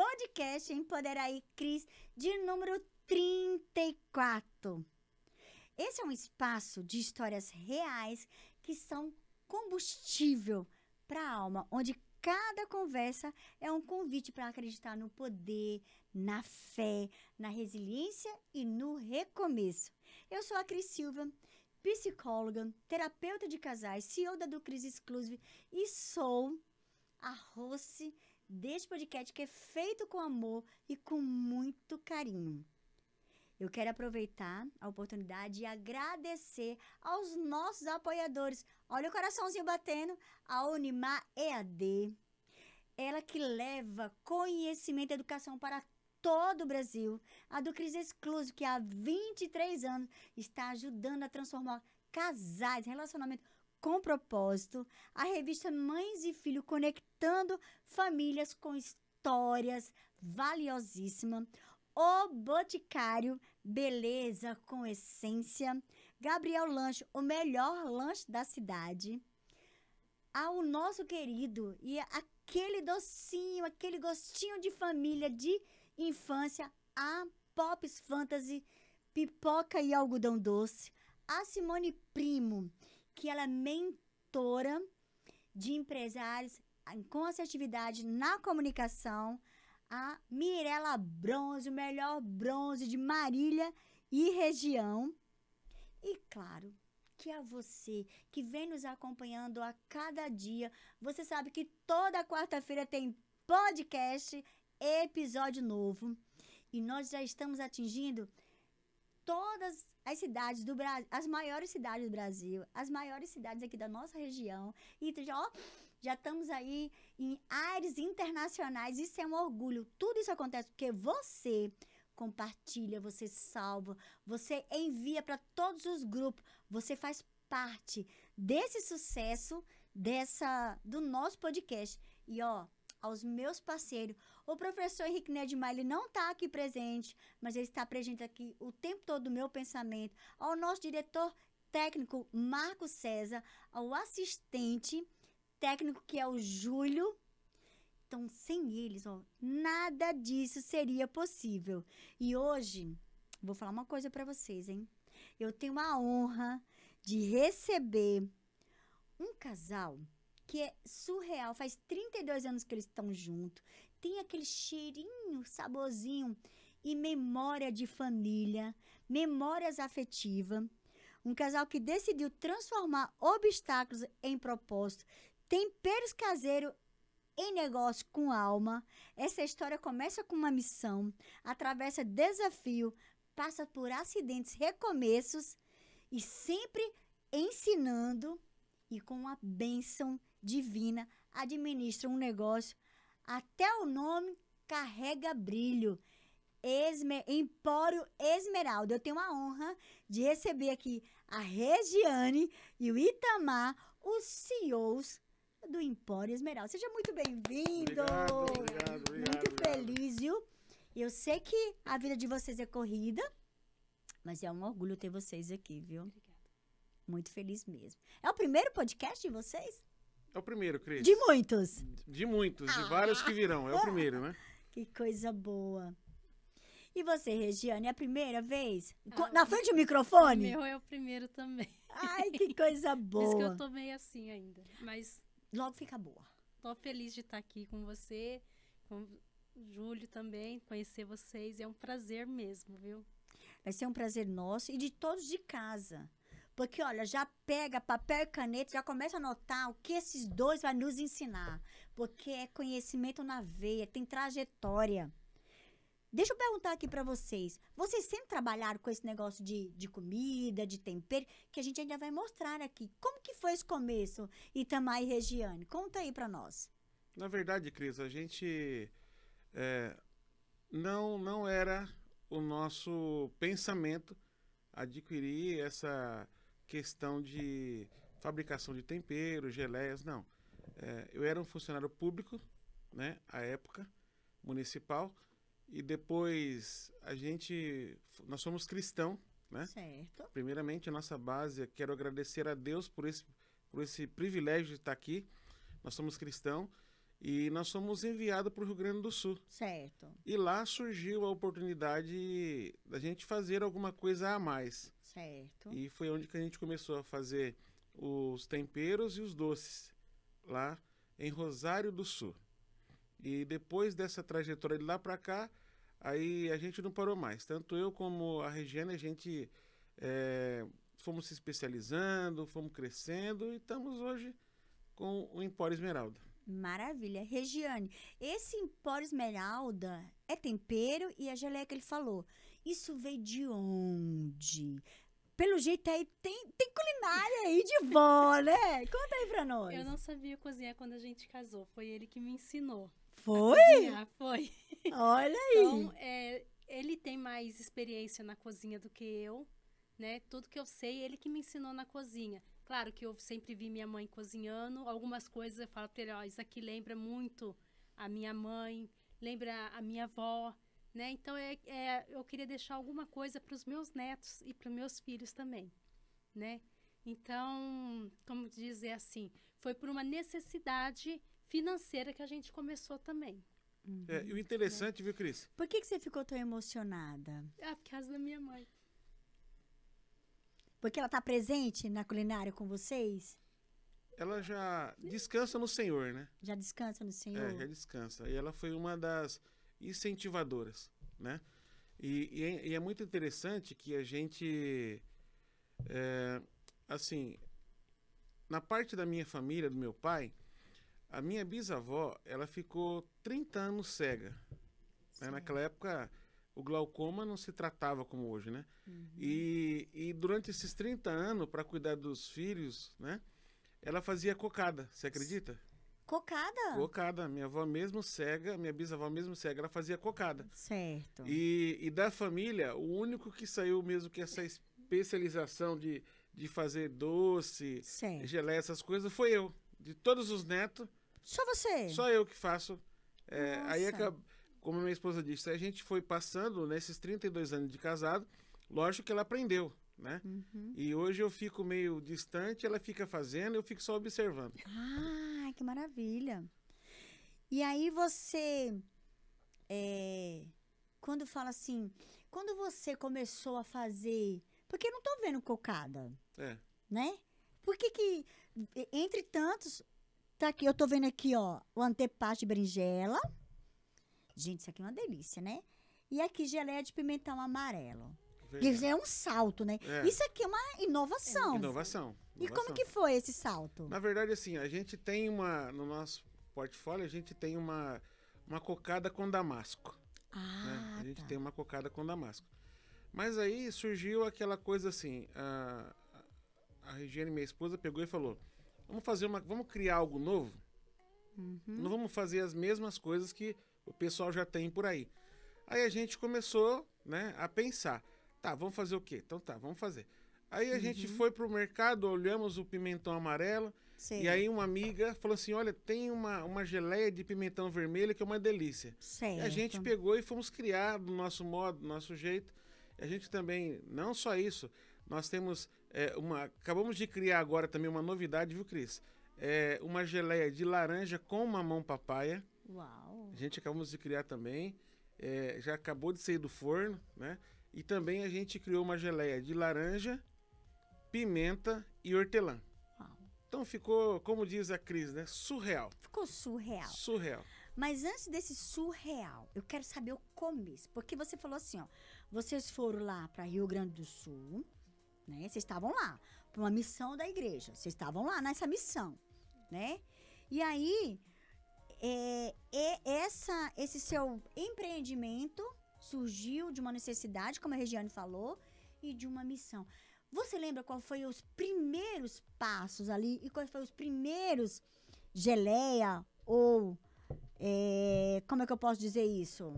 podcast Empoderaí Cris de número 34. Esse é um espaço de histórias reais que são combustível para a alma, onde cada conversa é um convite para acreditar no poder, na fé, na resiliência e no recomeço. Eu sou a Cris Silva, psicóloga, terapeuta de casais, CEO da do Cris Exclusive e sou a host deste podcast que é feito com amor e com muito carinho. Eu quero aproveitar a oportunidade e agradecer aos nossos apoiadores. Olha o coraçãozinho batendo, a Unimar EAD. Ela que leva conhecimento e educação para todo o Brasil. A do Cris Exclusive, que há 23 anos está ajudando a transformar casais, relacionamento com propósito. A revista Mães e Filhos, conectando famílias com histórias valiosíssimas. O Boticário, beleza com essência. Gabriel Lanche, o melhor lanche da cidade. Ao nosso querido e aquele docinho, aquele gostinho de família, de infância, a Pops Fantasy, pipoca e algodão doce. A Simone Primo, que ela é mentora de empresários com assertividade na comunicação. A Mirella Bronze, o melhor bronze de Marília e região. E claro, que a você que vem nos acompanhando a cada dia, você sabe que toda quarta-feira tem podcast, episódio novo. E nós já estamos atingindo todas as cidades do Brasil, as maiores cidades do Brasil, as maiores cidades aqui da nossa região. E já estamos aí em áreas internacionais. Isso é um orgulho. Tudo isso acontece porque você compartilha, você salva, você envia para todos os grupos. Você faz parte desse sucesso do nosso podcast. E aos meus parceiros, o professor Henrique Nedmar, ele não está aqui presente, mas ele está presente aqui o tempo todo do meu pensamento. Ao nosso diretor técnico, Marco César, ao assistente técnico, que é o Júlio. Então, sem eles, nada disso seria possível. E hoje, vou falar uma coisa para vocês, hein? Eu tenho a honra de receber um casal que é surreal. Faz 32 anos que eles estão juntos. Tem aquele cheirinho, saborzinho e memória de família, memórias afetivas. Um casal que decidiu transformar obstáculos em propósito, temperos caseiros em negócio com alma. Essa história começa com uma missão, atravessa desafio, passa por acidentes, recomeços e sempre ensinando e com uma bênção divina administra um negócio. Até o nome carrega brilho. Empório Esmeralda. Eu tenho a honra de receber aqui a Regiane e o Itamar, os CEOs do Empório Esmeralda. Seja muito bem-vindo. Obrigado. Muito feliz, viu? Eu sei que a vida de vocês é corrida, mas é um orgulho ter vocês aqui, viu? Obrigada. Muito feliz mesmo. É o primeiro podcast de vocês? É o primeiro, Cris. De muitos. De muitos, de vários que virão. É o primeiro, né? Que coisa boa. E você, Regiane, é a primeira vez? Na frente do microfone? O meu é o primeiro também. Ai, que coisa boa. Por isso que eu tô meio assim ainda. Mas logo fica boa. tô feliz de estar aqui com você, com o Júlio também, conhecer vocês. É um prazer mesmo, viu? Vai ser um prazer nosso e de todos de casa. Porque, olha, já pega papel e caneta, já começa a anotar o que esses dois vão nos ensinar. Porque é conhecimento na veia, tem trajetória. Deixa eu perguntar aqui para vocês. Vocês sempre trabalharam com esse negócio de comida, de tempero, que a gente ainda vai mostrar aqui. Como que foi esse começo, Itamar e Regiane? Conta aí para nós. Na verdade, Cris, a gente não era o nosso pensamento adquirir essa questão de fabricação de temperos, geleias, não. Eu era um funcionário público, né, à época, municipal, e depois nós somos cristãos, né? Certo. Primeiramente, a nossa base, quero agradecer a Deus por esse privilégio de estar aqui. Nós somos cristãos E nós fomos enviados para o Rio Grande do Sul. Certo. E lá surgiu a oportunidade da gente fazer alguma coisa a mais. Certo. E foi onde que a gente começou a fazer os temperos e os doces, lá em Rosário do Sul. E depois dessa trajetória de lá para cá, aí a gente não parou mais. Tanto eu como a Regiane, a gente fomos se especializando, fomos crescendo e estamos hoje com o Empório Esmeralda. Maravilha. Regiane, esse Empório Esmeralda é tempero e a geleia que ele falou. Isso veio de onde? Pelo jeito aí tem culinária aí de vó, né? Conta aí pra nós. Eu não sabia cozinhar quando a gente casou. Foi ele que me ensinou. Foi? A cozinhar, foi. Olha aí. Então, ele tem mais experiência na cozinha do que eu, né? Tudo que eu sei, ele que me ensinou na cozinha. Claro que eu sempre vi minha mãe cozinhando. Algumas coisas eu falo para ele, ó, isso aqui lembra muito a minha mãe, lembra a minha avó, né? Então, eu queria deixar alguma coisa para os meus netos e para os meus filhos também, né? Então, como dizer assim, foi por uma necessidade financeira que a gente começou também. Uhum. E o interessante, viu, Cris? Por que você ficou tão emocionada? Por causa da minha mãe. Porque ela tá presente na culinária com vocês? Ela já descansa no Senhor, né? Já descansa no Senhor? Já descansa. E ela foi uma das incentivadoras, né? E é muito interessante que a gente, assim, na parte da minha família, do meu pai, a minha bisavó, ela ficou 30 anos cega. Né? Naquela época, o glaucoma não se tratava como hoje, né? Uhum. E durante esses 30 anos, para cuidar dos filhos, né? Ela fazia cocada, você acredita? Cocada? Cocada. Minha avó mesmo cega, minha bisavó mesmo cega, ela fazia cocada. Certo. E da família, o único que saiu mesmo que essa especialização de fazer doce, Certo. geleia, essas coisas, foi eu. De todos os netos, Só você? só eu que faço. Aí, Nossa. como minha esposa disse, a gente foi passando nesses 32 anos de casado, lógico que ela aprendeu, né? Uhum. E hoje eu fico meio distante, ela fica fazendo, eu fico só observando. Ah, que maravilha. E aí você, quando fala assim, quando você começou a fazer, porque eu não tô vendo cocada, né? Por que entre tantos, tá aqui, eu tô vendo aqui, ó, o antepasto de berinjela. Gente, isso aqui é uma delícia, né? E aqui geleia de pimentão amarelo. Isso é um salto, né? Isso aqui é uma inovação. Inovação. E como que foi esse salto? Na verdade, assim, a gente tem no nosso portfólio, a gente tem uma cocada com damasco. Ah, né? A gente tá. tem uma cocada com damasco. Mas aí surgiu aquela coisa assim, a Regiane, minha esposa, pegou e falou, vamos criar algo novo? Uhum. Não vamos fazer as mesmas coisas que o pessoal já tem por aí. Aí a gente começou, né, a pensar, tá, vamos fazer o quê? Então tá, vamos fazer. Aí a gente foi pro mercado, olhamos o pimentão amarelo, Sei. e aí uma amiga falou assim, olha, tem uma geleia de pimentão vermelho que é uma delícia. Certo. E a gente pegou e fomos criar do nosso modo, do nosso jeito. A gente também, não só isso, nós temos acabamos de criar agora também uma novidade, viu, Cris? Uma geleia de laranja com mamão papaya. Uau. A gente acabamos de criar também. Já acabou de sair do forno, né? E também a gente criou uma geleia de laranja, pimenta e hortelã. Uau. Então ficou, como diz a Cris, né? Surreal. Ficou surreal. Surreal. Mas antes desse surreal, eu quero saber o começo. Porque você falou assim, ó. Vocês foram lá para Rio Grande do Sul, né? Vocês estavam lá para uma missão da igreja. Vocês estavam lá nessa missão, né? E aí, esse seu empreendimento surgiu de uma necessidade, como a Regiane falou, e de uma missão. Você lembra qual foi os primeiros passos ali? E quais foram os primeiros geleia ou... como é que eu posso dizer isso?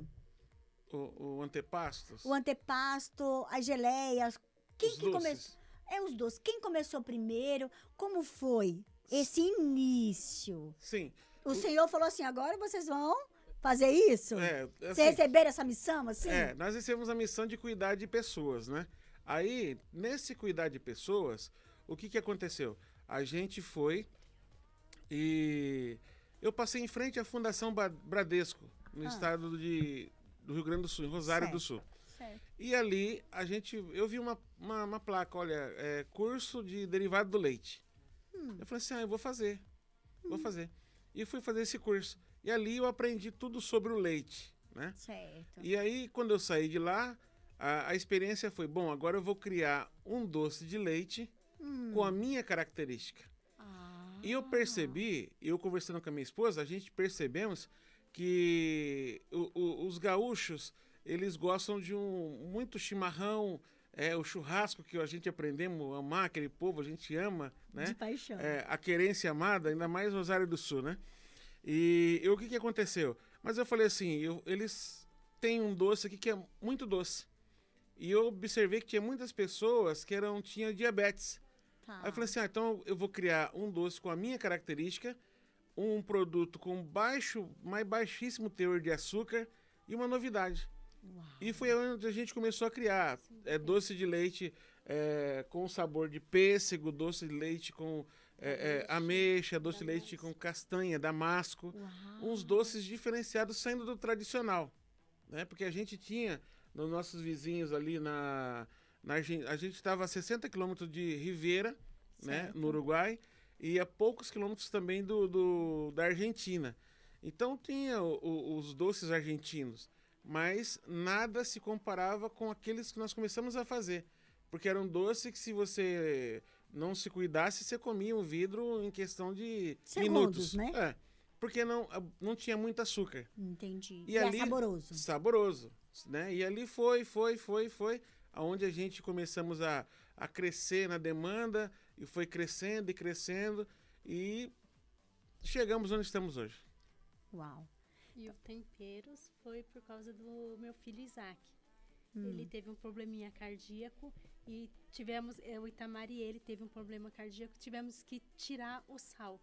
O antepastos? O antepasto, as geleias. Quem Os que doces. começou? Os doces. Quem começou primeiro? Como foi esse início? Sim. O Senhor falou assim, agora vocês vão fazer isso? Assim, Vocês receberam essa missão, assim? nós recebemos a missão de cuidar de pessoas, né? Aí, nesse cuidar de pessoas, o que aconteceu? A gente foi e Eu passei em frente à Fundação Bradesco, no estado do Rio Grande do Sul, em Rosário do Sul. Certo. E ali eu vi uma placa, olha, curso de derivado do leite. Eu falei assim, eu vou fazer. E fui fazer esse curso. E ali eu aprendi tudo sobre o leite, né? Certo. E aí, quando eu saí de lá, a experiência foi, bom, agora eu vou criar um doce de leite com a minha característica. E eu percebi, eu conversando com a minha esposa, a gente percebemos que os gaúchos, eles gostam de muito chimarrão, o churrasco que a gente aprendemos a amar, aquele povo, a gente ama, né? De paixão. A querência amada, ainda mais Rosário do Sul, né? E o que aconteceu? Mas eu falei assim, eles têm um doce aqui que é muito doce. E eu observei que tinha muitas pessoas que tinham diabetes. Tá. Aí eu falei assim, então eu vou criar um doce com a minha característica, um produto com mais baixíssimo teor de açúcar e uma novidade. Uau. E foi onde a gente começou a criar doce de leite com sabor de pêssego, doce de leite com ameixa, doce de leite com castanha, damasco. Uau. Uns doces diferenciados saindo do tradicional, né? Porque a gente tinha, nos nossos vizinhos ali na Argentina, a gente estava a 60 quilômetros de Rivera, né, no Uruguai, e a poucos quilômetros também da Argentina. Então tinha os doces argentinos, mas nada se comparava com aqueles que nós começamos a fazer. Porque era um doce que, se você não se cuidasse, você comia um vidro em questão de Segundos, minutos. né? Porque não tinha muito açúcar. Entendi. E ali, saboroso. Saboroso, né? E ali foi, aonde a gente começamos a crescer na demanda, e foi crescendo e crescendo, e chegamos onde estamos hoje. Uau. E o temperos foi por causa do meu filho Isaac. Ele teve um probleminha cardíaco e o Itamar e ele teve um problema cardíaco, tivemos que tirar o sal.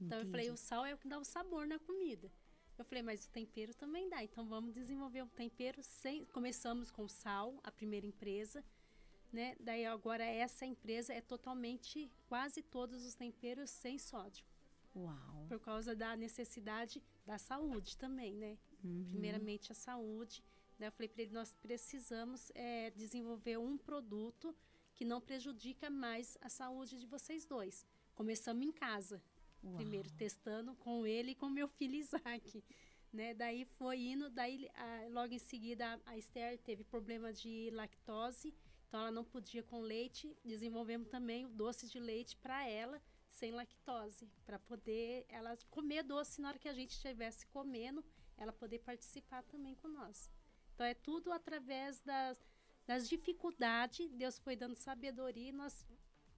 Então eu falei, o sal é o que dá o sabor na comida. Eu falei, mas o tempero também dá, então vamos desenvolver um tempero começamos com sal, a primeira empresa, né? Daí agora essa empresa é totalmente, quase todos os temperos sem sódio. Uau. Por causa da necessidade da saúde também, né? Primeiramente a saúde. Daí eu falei para ele, nós precisamos desenvolver um produto que não prejudica mais a saúde de vocês dois. Começamos em casa. Uau. Primeiro testando com ele e com meu filho Isaac, né? Daí foi indo, logo em seguida a Esther teve problema de lactose, então ela não podia com leite. Desenvolvemos também o doce de leite para ela sem lactose, para poder ela comer doce na hora que a gente estivesse comendo, ela poder participar também com nós. Então é tudo através das dificuldades, Deus foi dando sabedoria e nós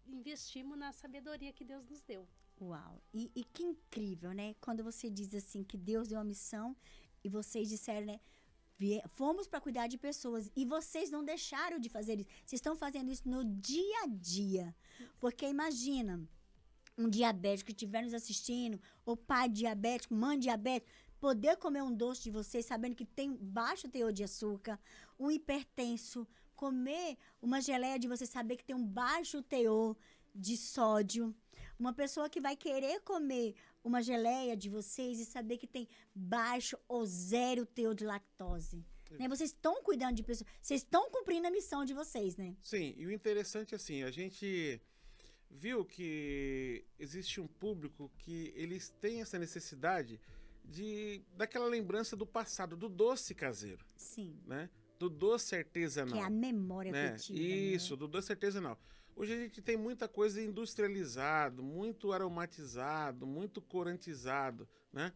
investimos na sabedoria que Deus nos deu. Uau, e que incrível, né? Quando você diz assim que Deus deu uma missão e vocês disseram, né? Fomos para cuidar de pessoas e vocês não deixaram de fazer isso. Vocês estão fazendo isso no dia a dia. Porque imagina um diabético que estiver nos assistindo, ou pai diabético, mãe diabética, poder comer um doce de vocês sabendo que tem baixo teor de açúcar, um hipertenso, comer uma geleia de vocês saber que tem um baixo teor de sódio. Uma pessoa que vai querer comer uma geleia de vocês e saber que tem baixo ou zero teor de lactose. Né? Vocês estão cuidando de pessoas, vocês estão cumprindo a missão de vocês, né? Sim, e o interessante é assim, a gente viu que existe um público que eles têm essa necessidade daquela lembrança do passado, do doce caseiro. Sim. Né? Do doce artesanal. Que é a memória afetiva. Isso, né? do doce artesanal. Hoje a gente tem muita coisa industrializado, muito aromatizado, muito corantizado, né?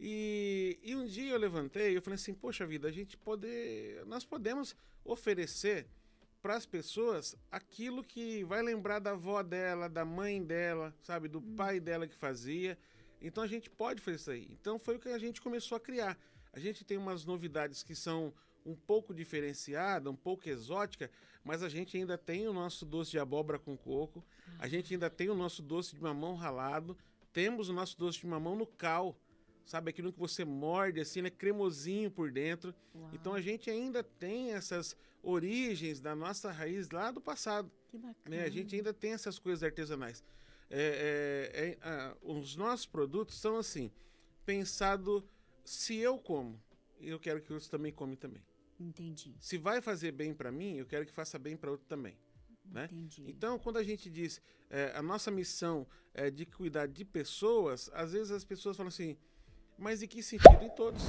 E um dia eu levantei e eu falei assim, poxa vida, nós podemos oferecer para as pessoas aquilo que vai lembrar da avó dela, da mãe dela, sabe, do pai dela que fazia. Então a gente pode fazer isso aí. Então foi o que a gente começou a criar. A gente tem umas novidades que são um pouco diferenciada, um pouco exótica, mas a gente ainda tem o nosso doce de abóbora com coco, a gente ainda tem o nosso doce de mamão ralado, temos o nosso doce de mamão no cal, sabe, aquilo que você morde assim, ele é cremosinho por dentro. Uau. Então a gente ainda tem essas origens da nossa raiz lá do passado. Que bacana. Né? A gente ainda tem essas coisas artesanais. Os nossos produtos são assim, pensado, se eu como, eu quero que outros também comem também. Entendi. Se vai fazer bem para mim, eu quero que faça bem para outro também. Né? Entendi. Então, quando a gente diz a nossa missão é de cuidar de pessoas, às vezes as pessoas falam assim, mas em que sentido? Em todos.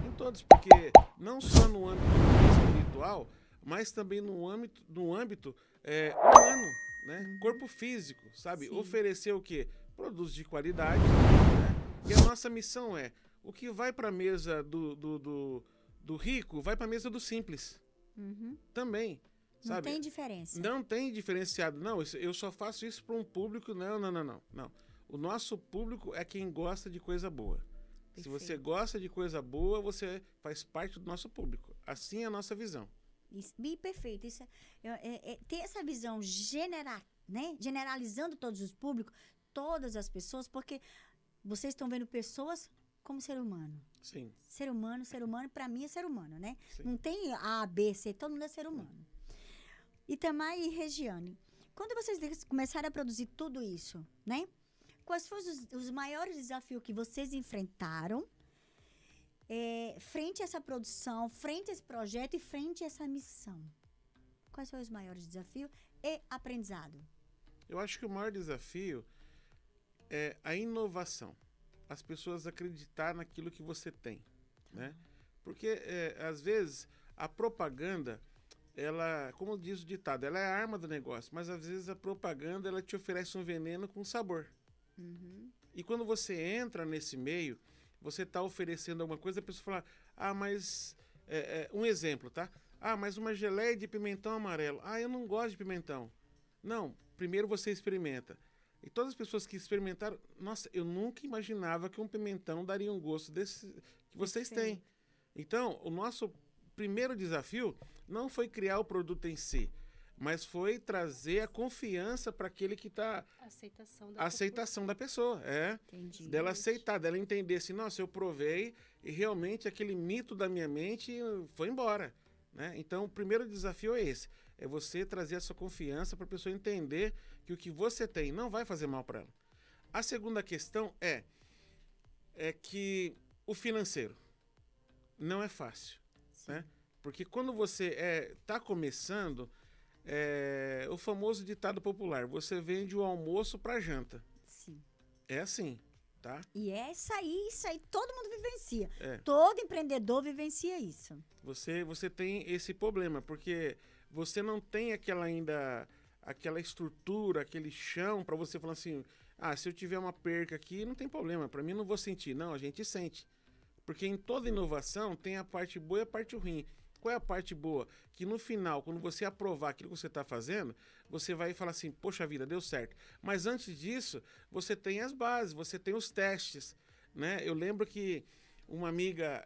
Em todos, porque não só no âmbito espiritual, mas também no âmbito humano, né? Corpo físico, sabe? Sim. Oferecer o quê? Produtos de qualidade, né? E a nossa missão é, o que vai para a mesa do rico, vai para a mesa do simples. Também. Não Sabe? tem diferença. Não tem diferenciado. Não, eu só faço isso para um público. Não. O nosso público é quem gosta de coisa boa. Perfeito. Se você gosta de coisa boa, você faz parte do nosso público. Assim é a nossa visão. Isso, bem perfeito. Isso ter essa visão né? Generalizando todos os públicos, todas as pessoas, porque vocês estão vendo pessoas como ser humano. Sim. Ser humano, para mim é ser humano, né? Sim. Não tem A, B, C, todo mundo é ser humano. Itamar e Regiane, quando vocês começaram a produzir tudo isso, né? Quais foram os maiores desafios que vocês enfrentaram frente a essa produção, frente a esse projeto e frente a essa missão? Quais foram os maiores desafios e aprendizado? Eu acho que o maior desafio é a inovação. As pessoas acreditar naquilo que você tem, né? Porque, às vezes, a propaganda, ela, como diz o ditado, ela é a arma do negócio, mas às vezes a propaganda, ela te oferece um veneno com sabor. E quando você entra nesse meio, você está oferecendo alguma coisa, a pessoa fala, mas... um exemplo, tá? Mas uma geleia de pimentão amarelo. Eu não gosto de pimentão. Não, primeiro você experimenta. E todas as pessoas que experimentaram, nossa, eu nunca imaginava que um pimentão daria um gosto desse que vocês têm. Então, o nosso primeiro desafio não foi criar o produto em si, mas foi trazer a confiança para aquele que está... Aceitação da pessoa, Entendi. Dela aceitar, dela entender assim, nossa, eu provei e realmente aquele mito da minha mente foi embora, né? Então, o primeiro desafio é esse, é você trazer essa confiança para a pessoa entender que o que você tem não vai fazer mal para ela. A segunda questão é que o financeiro não é fácil, né? Porque quando você está começando, o famoso ditado popular, você vende o almoço para janta. Sim. É assim, tá? E isso aí todo mundo vivencia. É. Todo empreendedor vivencia isso. Você tem esse problema, porque você não tem aquela estrutura, aquele chão para você falar assim, se eu tiver uma perca aqui, não tem problema, para mim não vou sentir. Não, a gente sente. Porque em toda inovação tem a parte boa e a parte ruim. Qual é a parte boa? Que no final, quando você aprovar aquilo que você está fazendo, você vai falar assim, poxa vida, deu certo. Mas antes disso, você tem as bases, você tem os testes, né? Eu lembro que uma amiga,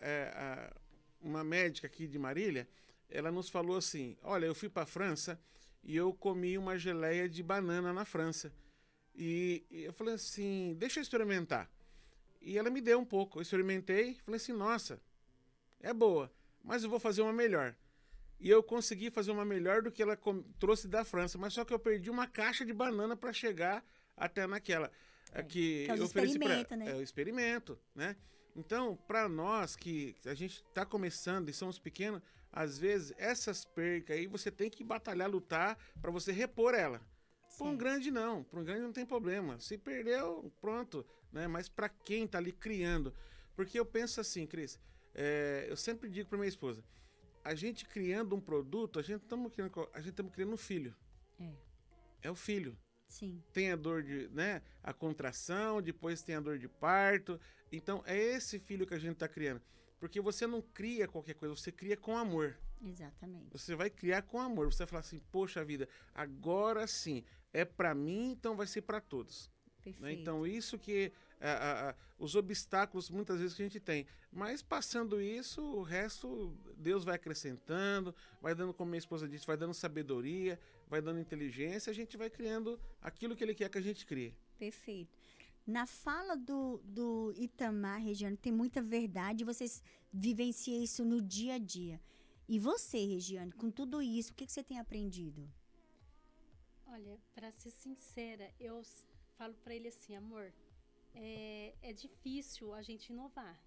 uma médica aqui de Marília, ela nos falou assim, olha, eu fui para a França e eu comi uma geleia de banana na França. E eu falei assim, deixa eu experimentar. E ela me deu um pouco, eu experimentei, falei assim, nossa, é boa, mas eu vou fazer uma melhor. E eu consegui fazer uma melhor do que ela trouxe da França, mas só que eu perdi uma caixa de banana para chegar até naquela que eu ofereci para ela. Né? É o experimento, né? Então, para nós que a gente está começando e somos pequenos, às vezes essas percas aí você tem que batalhar, lutar para você repor ela. Para um grande não tem problema. Se perdeu, pronto, né? Mas para quem está ali criando, porque eu penso assim, Cris, eu sempre digo para minha esposa, a gente criando um produto, a gente estamos criando um filho. É o filho. Sim. Tem a dor a contração, depois tem a dor de parto. Então, é esse filho que a gente está criando. Porque você não cria qualquer coisa, você cria com amor. Exatamente. Você vai criar com amor. Você vai falar assim, poxa vida, agora sim, é para mim, então vai ser para todos. Perfeito. Né? Então, isso que os obstáculos muitas vezes que a gente tem. Mas passando isso, o resto, Deus vai acrescentando, vai dando, como minha esposa disse, vai dando sabedoria, vai dando inteligência, a gente vai criando aquilo que Ele quer que a gente crie. Perfeito. Na fala do Itamar, Regiane, tem muita verdade, vocês vivenciam isso no dia a dia. E você, Regiane, com tudo isso, o que você tem aprendido? Olha, para ser sincera, eu falo para ele assim, amor, é difícil a gente inovar.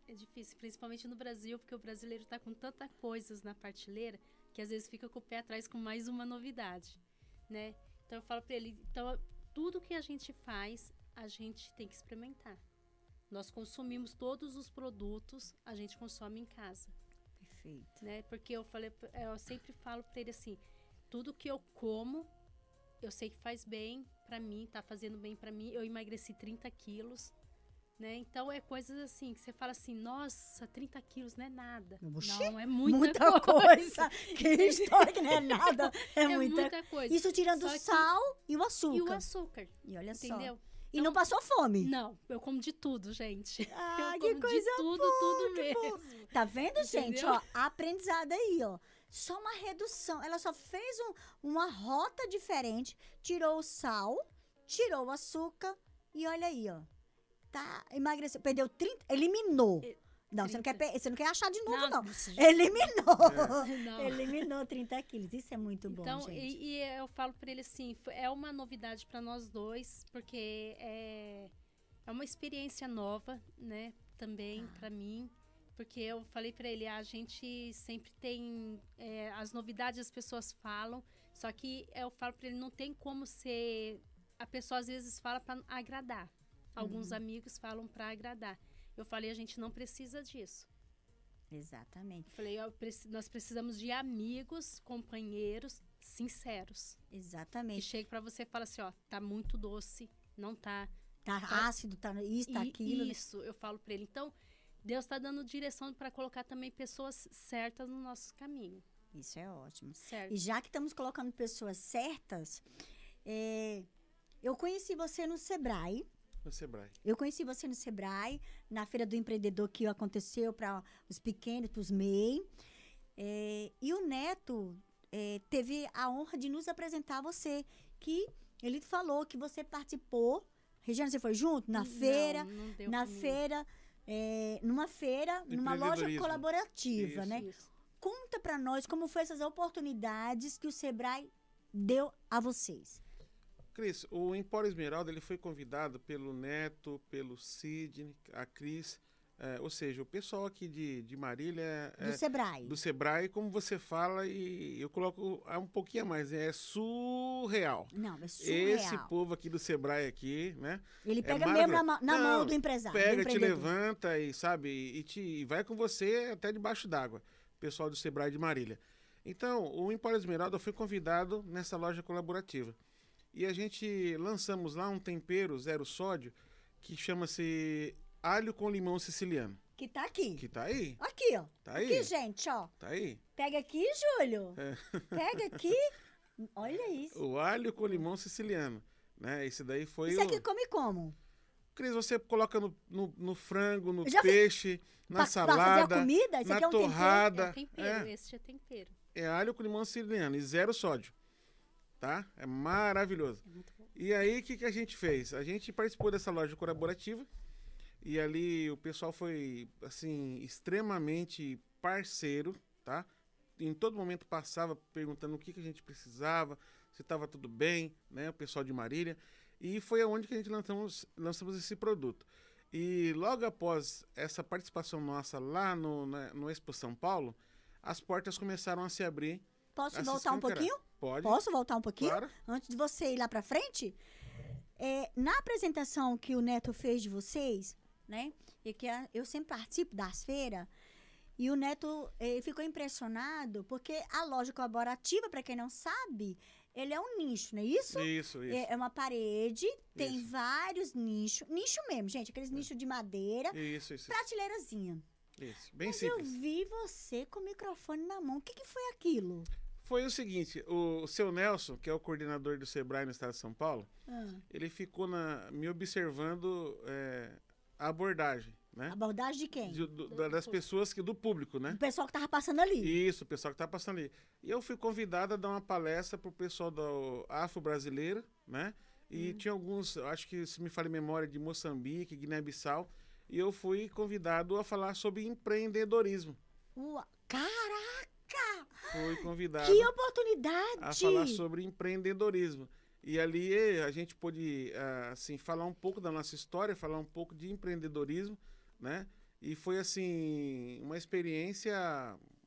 É difícil, principalmente no Brasil, porque o brasileiro está com tantas coisas na prateleira que às vezes fica com o pé atrás com mais uma novidade, né? Então eu falo para ele, então tudo que a gente faz, a gente tem que experimentar. Nós consumimos todos os produtos, a gente consome em casa. Perfeito. Né? Porque eu sempre falo para ele assim, tudo que eu como, eu sei que faz bem para mim, tá fazendo bem para mim. Eu emagreci 30 quilos, né? Então é coisas assim, que você fala assim, nossa, 30 quilos não é nada. Oxi, não, é muita coisa. Que história que não é nada. É muita coisa. Isso tirando o sal e o açúcar. E o açúcar. E olha entendeu? Só. E não passou fome? Não, eu como de tudo, gente. Ah, eu que como coisa de tudo, boa, tudo que mesmo. bom. Tá vendo, Entendeu? gente? Ó, aprendizado aí, ó. Só uma redução. Ela só fez uma rota diferente, tirou o sal, tirou o açúcar e olha aí, ó. Tá, emagreceu, perdeu 30, eliminou. Não, você não quer achar de novo, não. Eliminou. Não. Eliminou 30 quilos. Isso é muito bom, Então, gente. e eu falo para ele assim, é uma novidade para nós dois, porque é uma experiência nova, né? Também para mim, porque eu falei para ele, a gente sempre tem as novidades, as pessoas falam, só que eu falo para ele, não tem como ser, a pessoa às vezes fala para agradar. Alguns amigos falam para agradar. Eu falei, a gente não precisa disso. Exatamente. Eu falei, nós precisamos de amigos, companheiros, sinceros. Exatamente. Que chegue para você e fala assim, ó, tá muito doce, não tá. Tá ácido, tá isso, tá aquilo. Isso, eu falo para ele. Então, Deus está dando direção para colocar também pessoas certas no nosso caminho. Isso é ótimo. Certo. E já que estamos colocando pessoas certas, eu conheci você no Sebrae. No Sebrae. Eu conheci você no Sebrae, na Feira do Empreendedor que aconteceu para os pequenos, para os MEI. E o Neto teve a honra de nos apresentar a você, que ele falou que você participou. Regiane, você foi junto? Na feira, não deu na comigo. feira, numa feira, numa loja colaborativa, Isso. né? Isso. Conta para nós como foi essas oportunidades que o Sebrae deu a vocês. Cris, o Empório Esmeralda ele foi convidado pelo Neto, pelo Sidney, a Cris, ou seja, o pessoal aqui de Marília, Do Sebrae. do Sebrae, como você fala, e eu coloco um pouquinho a mais, é surreal. Não, é surreal. Esse povo aqui do Sebrae aqui, né? Ele pega maravilhoso. mesmo na Não, mão do empresário. do Pega, te empreendedor. levanta e sabe, e vai com você até debaixo d'água, pessoal do Sebrae de Marília. Então, o Empório Esmeralda foi convidado nessa loja colaborativa. E a gente lançamos lá um tempero zero sódio que chama-se alho com limão siciliano. Que tá aqui. Que tá aí, Aqui, ó. tá aí, Aqui, gente, ó. tá aí. Pega aqui, Júlio. Pega aqui. Olha isso. O alho com limão siciliano, né? Esse daí foi Isso aqui come como? Cris, você coloca no frango, no Eu já fiz- peixe, na Pra fazer salada, a comida? Isso na aqui é um tempero. torrada. É tempero, esse é tempero. É alho com limão siciliano e zero sódio, tá? É maravilhoso. É muito bom. E aí, o que a gente fez? A gente participou dessa loja colaborativa e ali o pessoal foi, assim, extremamente parceiro, tá? Em todo momento passava perguntando o que a gente precisava, se estava tudo bem, né? O pessoal de Marília. E foi aonde que a gente lançamos esse produto. E logo após essa participação nossa lá no Expo São Paulo, as portas começaram a se abrir. Posso a se voltar um escancarar. pouquinho? Pode. Posso voltar um pouquinho? Claro. Antes de você ir lá pra frente? Na apresentação que o Neto fez de vocês, né? E que eu sempre participo das feiras, e o Neto ficou impressionado, porque a loja colaborativa, para quem não sabe, ele é um nicho, não é isso? Isso. É uma parede, tem Isso. vários nichos. Nicho mesmo, gente, aqueles nichos de madeira, Isso. prateleirazinha. Isso. Bem Mas simples. eu vi você com o microfone na mão. O que foi aquilo? Foi o seguinte, o seu Nelson, que é o coordenador do Sebrae no estado de São Paulo, ele ficou me observando a abordagem, né? Abordagem de quem? Das pessoas, do público, né? O pessoal que tava passando ali. Isso, o pessoal que tá passando ali. E eu fui convidado a dar uma palestra pro pessoal do Afro-Brasileiro, né? E tinha alguns, acho que se me falha a memória, de Moçambique, Guiné-Bissau, e eu fui convidado a falar sobre empreendedorismo. Caraca! Fui convidado Que oportunidade! a falar sobre empreendedorismo. E ali a gente pôde, assim, falar um pouco da nossa história, falar um pouco de empreendedorismo, né? E foi, assim, uma experiência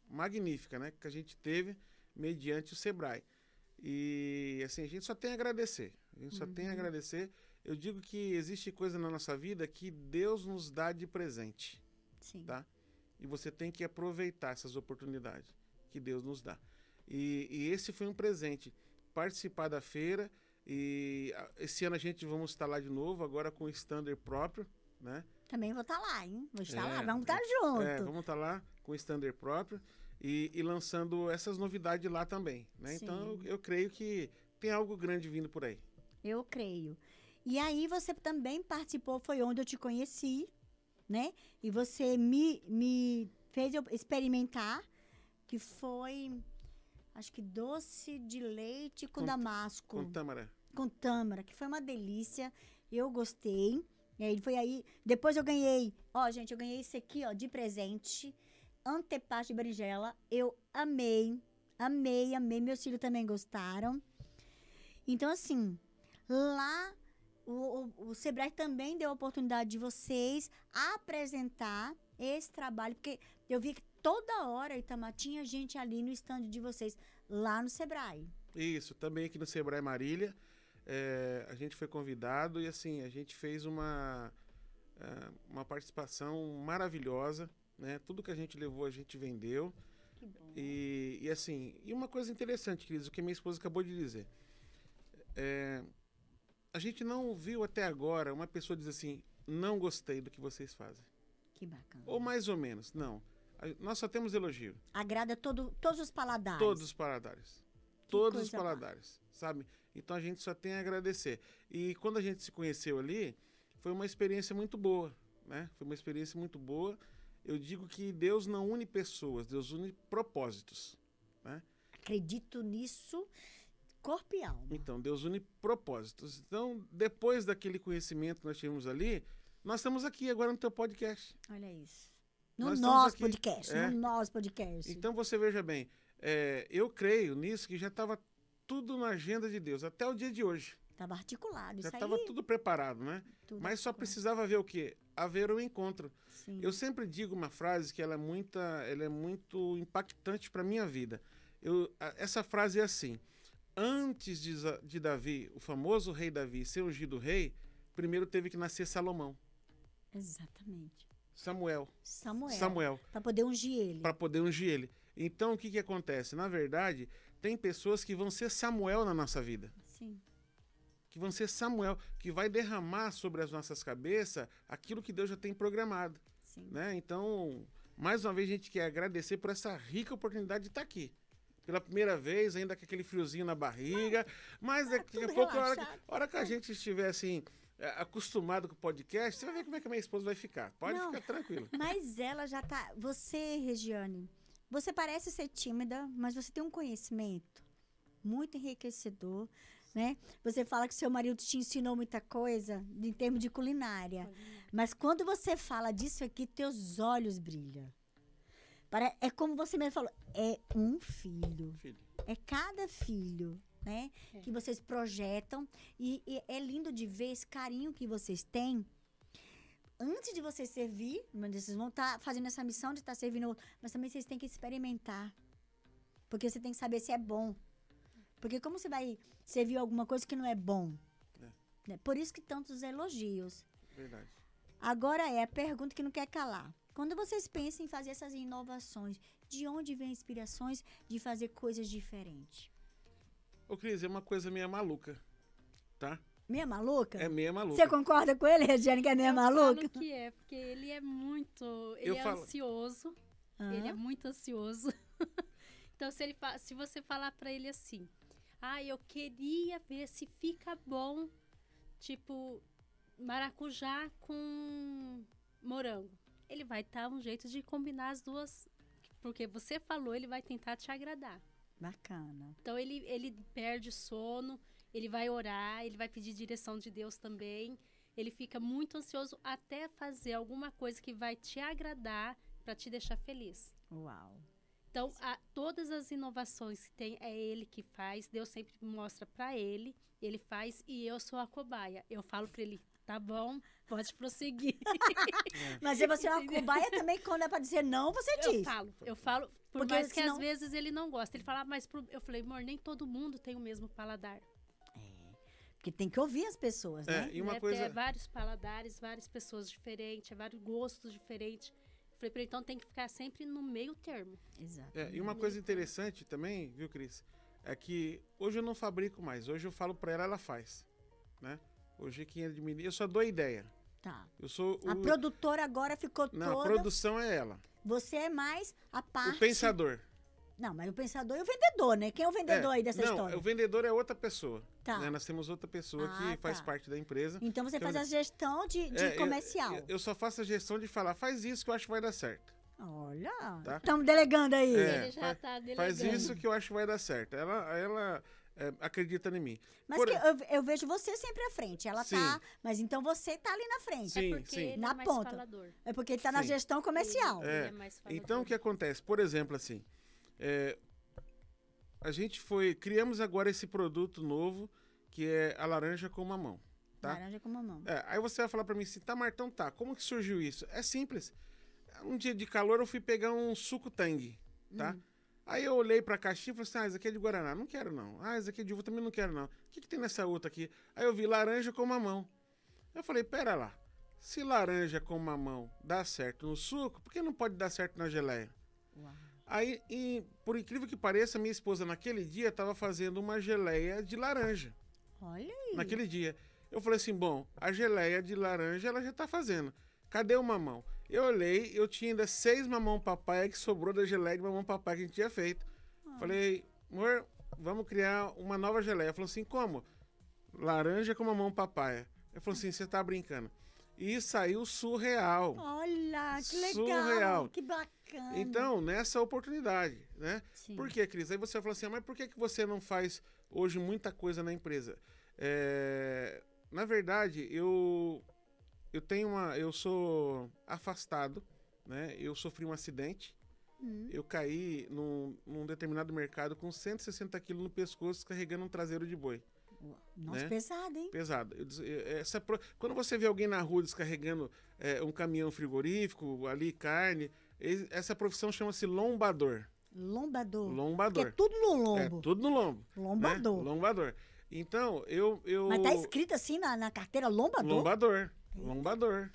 magnífica, né? Que a gente teve mediante o Sebrae. E, assim, a gente só tem a agradecer. A gente só tem a agradecer. Eu digo que existe coisa na nossa vida que Deus nos dá de presente, Sim. tá? E você tem que aproveitar essas oportunidades que Deus nos dá. E esse foi um presente. Participar da feira. E esse ano a gente vamos estar lá de novo, agora com o stander próprio, né? Também vou estar lá, hein? Vou estar lá, vamos estar junto. Vamos estar lá com o stander próprio e lançando essas novidades lá também, né? Sim. Então eu creio que tem algo grande vindo por aí. Eu creio. E aí você também participou, foi onde eu te conheci, né? E você me fez eu experimentar, que foi, acho que doce de leite com damasco. Com tâmara. Com tâmara, que foi uma delícia. Eu gostei. E aí foi aí. Depois eu ganhei. Ó, gente, eu ganhei esse aqui, ó, de presente. Antepasto de berinjela. Eu amei. Amei, amei. Meus filhos também gostaram. Então, assim, lá o Sebrae também deu a oportunidade de vocês apresentar esse trabalho, porque eu vi que toda hora, Itamar, tinha gente ali no stand de vocês, lá no Sebrae. Isso, também aqui no Sebrae Marília. A gente foi convidado e, assim, a gente fez uma participação maravilhosa, né? Tudo que a gente levou, a gente vendeu. Que bom. E assim, e uma coisa interessante, Cris, o que minha esposa acabou de dizer. A gente não viu até agora uma pessoa dizer assim, não gostei do que vocês fazem. Que bacana. Ou mais ou menos, não. Nós só temos elogio. Agrada todos os paladares. Todos os paladares. Todos os coisa paladares, sabe? Então a gente só tem a agradecer. E quando a gente se conheceu ali, foi uma experiência muito boa, né? Foi uma experiência muito boa. Eu digo que Deus não une pessoas, Deus une propósitos, né? Acredito nisso, corpo e alma. Então, Deus une propósitos. Então, depois daquele conhecimento que nós tivemos ali, nós estamos aqui agora no teu podcast. Olha isso. No Nós estamos nosso aqui, podcast, no nosso podcast. Então, você veja bem, eu creio nisso que já estava tudo na agenda de Deus, até o dia de hoje. Estava articulado, Já isso estava aí. tudo preparado, né? Tudo Mas só articulado. precisava haver o quê? Haver o encontro. Sim. Eu sempre digo uma frase que ela é muito impactante para a minha vida. Essa frase é assim: antes de Davi, o famoso rei Davi, ser ungido rei, primeiro teve que nascer Salomão. Exatamente. Samuel. Para poder ungir ele. Para poder ungir ele. Então, o que acontece? Na verdade, tem pessoas que vão ser Samuel na nossa vida. Sim. Que vão ser Samuel, que vai derramar sobre as nossas cabeças aquilo que Deus já tem programado. Sim. Né? Então, mais uma vez, a gente quer agradecer por essa rica oportunidade de estar aqui. Pela primeira vez, ainda com aquele friozinho na barriga. Mas daqui a pouco, a hora que a gente estiver assim, acostumado com o podcast, você vai ver como é que a minha esposa vai ficar. Pode ficar tranquilo. Mas ela já tá... Você, Regiane, você parece ser tímida, mas você tem um conhecimento muito enriquecedor, né? Você fala que seu marido te ensinou muita coisa em termos de culinária. Mas quando você fala disso aqui, teus olhos brilham. É como você mesmo falou, é um filho. É cada filho, né? Que vocês projetam. E é lindo de ver esse carinho que vocês têm. Antes de vocês servir, vocês vão estar fazendo essa missão de estar servindo, mas também vocês têm que experimentar. Porque você tem que saber se é bom. Porque como você vai servir alguma coisa que não é bom? Né? Por isso que tantos elogios. Verdade. Agora a pergunta que não quer calar. Quando vocês pensam em fazer essas inovações, de onde vem inspirações de fazer coisas diferentes? Ô, Cris, é uma coisa meio maluca, tá? Meia maluca? É meia maluca. Você concorda com ele, Regiane, que é meia maluca? Eu falo que é, porque ele é muito... Ele ansioso. Ele é muito ansioso. Então, se você falar pra ele assim, eu queria ver se fica bom, tipo, maracujá com morango. Ele vai dar um jeito de combinar as duas, porque você falou, ele vai tentar te agradar. Bacana. Então, ele perde sono, ele vai orar, ele vai pedir direção de Deus também. Ele fica muito ansioso até fazer alguma coisa que vai te agradar para te deixar feliz. Uau. Então, todas as inovações que tem, é ele que faz. Deus sempre mostra para ele. Ele faz e eu sou a cobaia. Eu falo para ele, tá bom, pode prosseguir. Mas se você é uma cobaia também, quando é para dizer não, você diz. Eu falo, por Porque mais que senão- às vezes ele não gosta. Ele fala, eu falei, amor, nem todo mundo tem o mesmo paladar. Porque tem que ouvir as pessoas, né? E uma Né? coisa... É vários paladares, várias pessoas diferentes, vários gostos diferentes. Eu falei pra ele, então tem que ficar sempre no meio termo. Exato. E uma coisa interessante também, viu, Cris? É que hoje eu não fabrico mais. Hoje eu falo pra ela, ela faz. Né? Hoje quem administra... Eu só dou ideia. Tá. Eu sou A produtora agora ficou Não, toda... a produção é ela. Você é mais a parte... O pensador. Não, mas o pensador e o vendedor, né? Quem é o vendedor aí dessa não, história? o vendedor é outra pessoa. Tá. Né? Nós temos outra pessoa que faz tá. parte da empresa. Então você Então, faz a gestão de comercial. Eu só faço a gestão de falar, faz isso que eu acho que vai dar certo. Olha, Tá. estamos delegando aí. Ele já tá Faz delegando. isso que eu acho que vai dar certo. Ela acredita em mim. Mas que eu vejo você sempre à frente. Ela Sim. tá, mas então você tá ali na frente. Sim, Porque ele Na é mais ponta. falador. É porque ele tá na Sim. gestão comercial. Ele é mais falador. Então, o que acontece? Por exemplo, assim, a gente criamos agora esse produto novo, que é a laranja com mamão. Tá? Laranja com mamão. Aí você vai falar pra mim assim, tá, Martão, tá, como que surgiu isso? É simples. Um dia de calor eu fui pegar um suco Tang, tá? Aí eu olhei pra caixinha e falei assim, esse aqui é de Guaraná, não quero não. Esse aqui é de uva, também não quero não. O que tem nessa outra aqui? Aí eu vi laranja com mamão. Eu falei, pera lá, se laranja com mamão dá certo no suco, por que não pode dar certo na geleia? Uau. Aí, por incrível que pareça, minha esposa naquele dia estava fazendo uma geleia de laranja. Olha aí. Naquele dia. Eu falei assim, bom, a geleia de laranja ela já tá fazendo. Cadê o mamão? Eu olhei, eu tinha ainda 6 mamão papaya que sobrou da geleia de mamão papaya que a gente tinha feito. Falei, amor, vamos criar uma nova geleia. Ela falou assim, como? Laranja com mamão papaya. Eu falei assim, você tá brincando. E saiu surreal. Olha, que legal. Surreal. Que bacana. Então, nessa oportunidade, né? Sim. Por quê, Cris? Aí você vai falar assim, mas por que você não faz hoje muita coisa na empresa? Na verdade, eu sou afastado, né? Eu sofri um acidente. Eu caí num determinado mercado com 160 quilos no pescoço carregando um traseiro de boi. Nossa, né? pesado, hein? Pesado. Quando você vê alguém na rua descarregando um caminhão frigorífico, ali carne, essa profissão chama-se lombador. Lombador. Lombador. Que é tudo no lombo. É tudo no lombo. Lombador. Né? Lombador. Então, eu... Mas tá escrito assim na carteira lombador? Lombador. Lombador,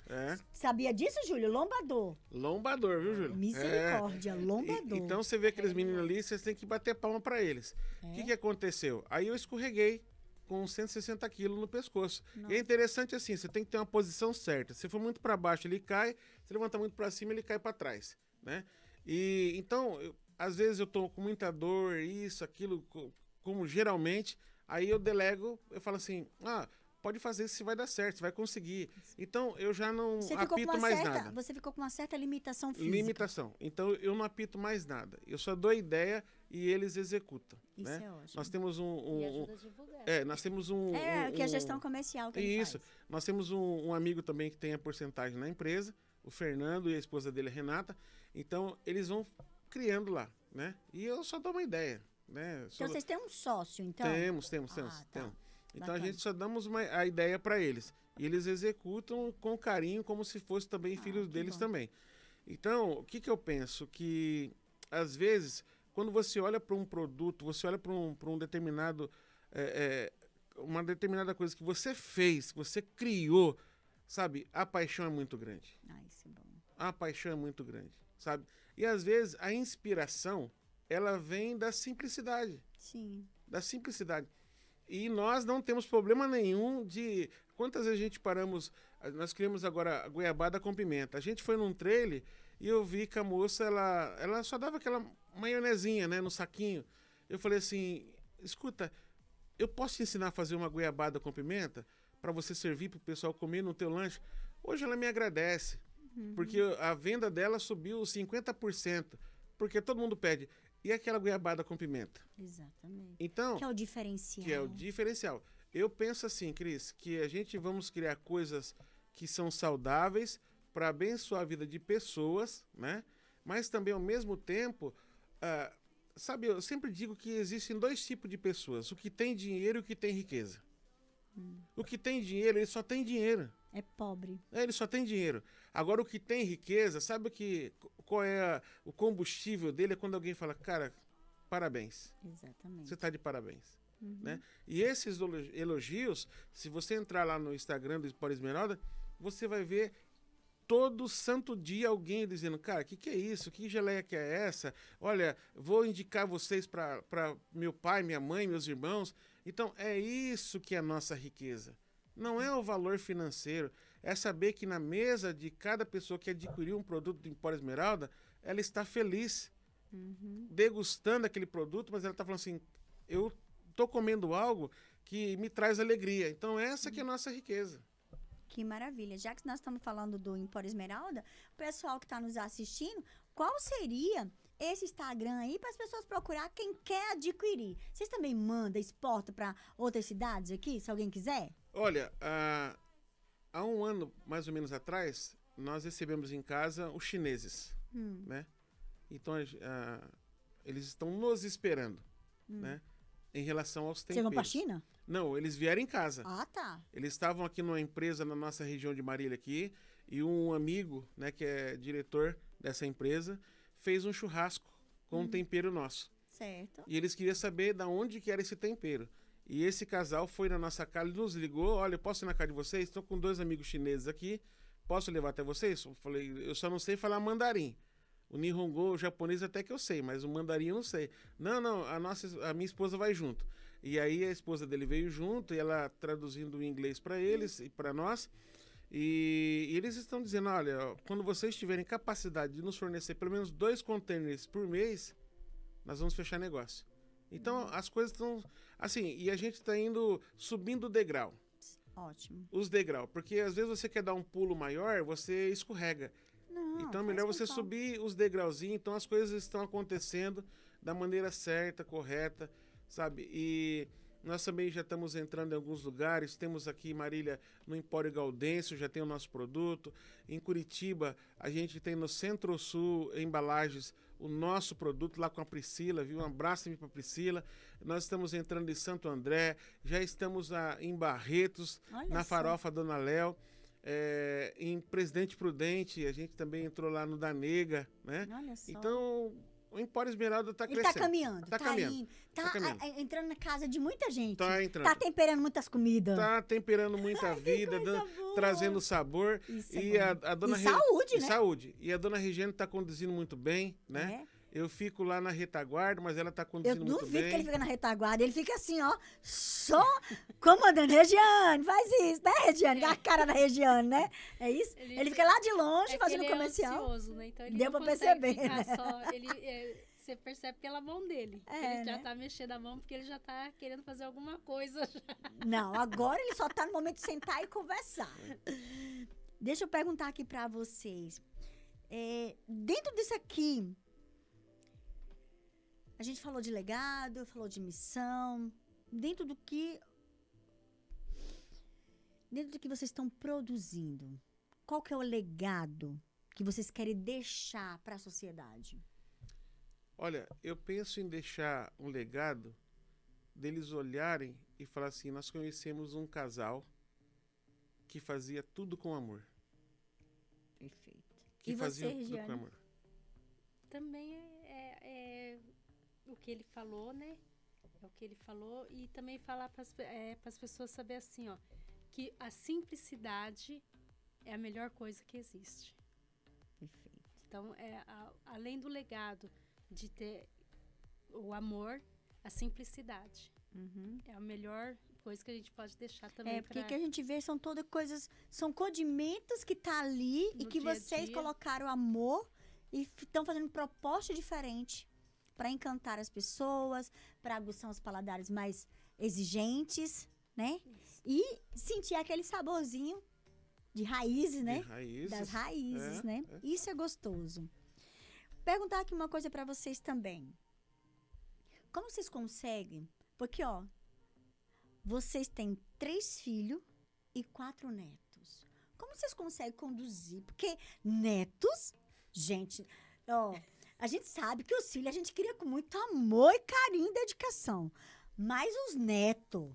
Sabia disso, Júlio? Lombador. Lombador, viu, Júlio? Misericórdia, lombador. Então, você vê aqueles meninos ali, vocês têm que bater palma pra eles. O que aconteceu? Aí eu escorreguei com 160 quilos no pescoço. Nossa. E é interessante assim, você tem que ter uma posição certa. Se for muito para baixo, ele cai. Se levanta muito para cima, ele cai para trás, né? E então, às vezes eu tô com muita dor, isso, aquilo, como geralmente, aí eu delego, eu falo assim, pode fazer se vai dar certo, você vai conseguir. Então, eu já não apito mais nada. Você ficou com uma certa limitação física. Limitação. Então, eu não apito mais nada. Eu só dou ideia e eles executam. Isso né? é ótimo. Nós temos E ajuda a divulgar. nós temos que é a gestão comercial que ele Isso. faz. Nós temos um amigo também que tem a porcentagem na empresa, o Fernando e a esposa dele, a Renata. Então, eles vão criando lá, né? E eu só dou uma ideia, né? Então, vocês têm um sócio, então? Temos. Tá. Então, Bacana. a gente só damos a ideia para eles. E eles executam com carinho, como se fosse também filhos que deles bom. também. Então, o que eu penso? Que, às vezes, quando você olha para um produto, você olha para um determinado... uma determinada coisa que você fez, que você criou, sabe? A paixão é muito grande. Isso é bom. A paixão é muito grande, sabe? E, às vezes, a inspiração, ela vem da simplicidade. Sim. Da simplicidade. E nós não temos problema nenhum de... Quantas vezes a gente paramos... Nós criamos agora a goiabada com pimenta. A gente foi num trailer e eu vi que a moça, ela só dava aquela maionezinha, né, no saquinho. Eu falei assim, escuta, eu posso te ensinar a fazer uma goiabada com pimenta para você servir para o pessoal comer no teu lanche? Hoje ela me agradece, porque a venda dela subiu 50%, porque todo mundo pede. E aquela goiabada com pimenta? Exatamente. Então, Que é o diferencial. que é o diferencial. Eu penso assim, Cris, que a gente vamos criar coisas que são saudáveis para abençoar a vida de pessoas, né? Mas também, ao mesmo tempo, sabe, eu sempre digo que existem dois tipos de pessoas, o que tem dinheiro e o que tem riqueza. O que tem dinheiro, ele só tem dinheiro. É pobre. Ele só tem dinheiro. Agora, o que tem riqueza, sabe qual é o combustível dele? É quando alguém fala, cara, parabéns. Exatamente. Você está de parabéns. Né? E esses elogios, se você entrar lá no Instagram do Empório Esmeralda, você vai ver todo santo dia alguém dizendo, cara, o que é isso? Que geleia que é essa? Olha, vou indicar vocês para meu pai, minha mãe, meus irmãos. Então, é isso que é a nossa riqueza. Não é o valor financeiro, é saber que na mesa de cada pessoa que adquiriu um produto do Empório Esmeralda, ela está feliz, degustando aquele produto, mas ela está falando assim, eu estou comendo algo que me traz alegria. Então, essa que é a nossa riqueza. Que maravilha. Já que nós estamos falando do Empório Esmeralda, o pessoal que está nos assistindo, qual seria esse Instagram aí para as pessoas procurar quem quer adquirir? Vocês também mandam, exportam para outras cidades aqui, se alguém quiser? Olha, há um ano, mais ou menos atrás, nós recebemos em casa os chineses, né? Então, eles estão nos esperando, né? Em relação aos temperos. Vocês vão para a China? Não, eles vieram em casa. Ah, tá. Eles estavam aqui numa empresa na nossa região de Marília aqui, e um amigo, né, que é diretor dessa empresa, fez um churrasco com um tempero nosso. Certo. E eles queriam saber de onde que era esse tempero. E esse casal foi na nossa casa e nos ligou, olha, eu posso ir na casa de vocês? Estou com 2 amigos chineses aqui, posso levar até vocês? Eu falei, eu só não sei falar mandarim. O Nihongo, o japonês até que eu sei, mas o mandarim eu não sei. Não, a minha esposa vai junto. E aí a esposa dele veio junto, e ela traduzindo o inglês para eles e para nós. E eles estão dizendo, olha, quando vocês tiverem capacidade de nos fornecer pelo menos 2 containers por mês, nós vamos fechar negócio. Então, as coisas estão assim, e a gente está subindo o degrau. Ótimo. Os degraus, porque às vezes você quer dar um pulo maior, você escorrega. Não, Então é melhor você subir os degrauzinhos, então as coisas estão acontecendo da maneira certa, correta, sabe? E nós também já estamos entrando em alguns lugares, temos aqui em Marília, no Empório Gaudêncio, já tem o nosso produto. Em Curitiba, a gente tem no Centro-Sul Embalagens o nosso produto lá com a Priscila, viu? Um abraço para a Priscila. Nós estamos entrando em Santo André, já estamos em Barretos, na Farofa Dona Léo. Em Presidente Prudente, a gente também entrou lá no Danega, né? Olha só. Então, o Empório Esmeralda está crescendo. Ele está caminhando, Tá caminhando. Tá entrando na casa de muita gente. Tá entrando. Tá temperando muitas comidas. Tá temperando muita vida, trazendo sabor. Isso E é bom. a dona saúde, né? Saúde. E a dona Regiane está conduzindo muito bem, né? Eu fico lá na retaguarda, mas ela está conduzindo muito bem. Eu duvido que ele fica na retaguarda. Ele fica assim, ó, só comandando. Regiane, faz isso, né, Regiane? A cara da Regiane, né? É isso? Ele fica lá de longe fazendo comercial. Ele é ansioso, né? Então ele Deu não pra consegue perceber, ficar né? só... Você percebe pela mão dele. Ele já tá mexendo a mão porque ele já tá querendo fazer alguma coisa. Não, agora ele só tá no momento de sentar e conversar. Deixa eu perguntar aqui pra vocês. Dentro disso aqui, a gente falou de legado, falou de missão. Dentro do que vocês estão produzindo, qual que é o legado que vocês querem deixar para a sociedade? Olha, eu penso em deixar um legado deles olharem e falar assim, nós conhecemos um casal que fazia tudo com amor. Perfeito. Que e fazia você, tudo Regiane? com amor. Também é o que ele falou, né? É o que ele falou. E também falar para as pessoas saber assim, ó, que a simplicidade é a melhor coisa que existe. Perfeito. Então, além do legado de ter o amor, a simplicidade. É a melhor coisa que a gente pode deixar também. Porque que a gente vê são todas coisas, são condimentos que tá ali e que vocês colocaram amor e estão fazendo proposta diferente para encantar as pessoas, para aguçar os paladares mais exigentes, né? Isso. E sentir aquele saborzinho de raízes, né? Das raízes, né? Isso é gostoso. Perguntar aqui uma coisa para vocês também. Como vocês conseguem? Porque, ó, vocês têm 3 filhos e 4 netos. Como vocês conseguem conduzir? Porque netos, gente, ó, A gente sabe que os filhos a gente cria com muito amor e carinho e dedicação. Mas os netos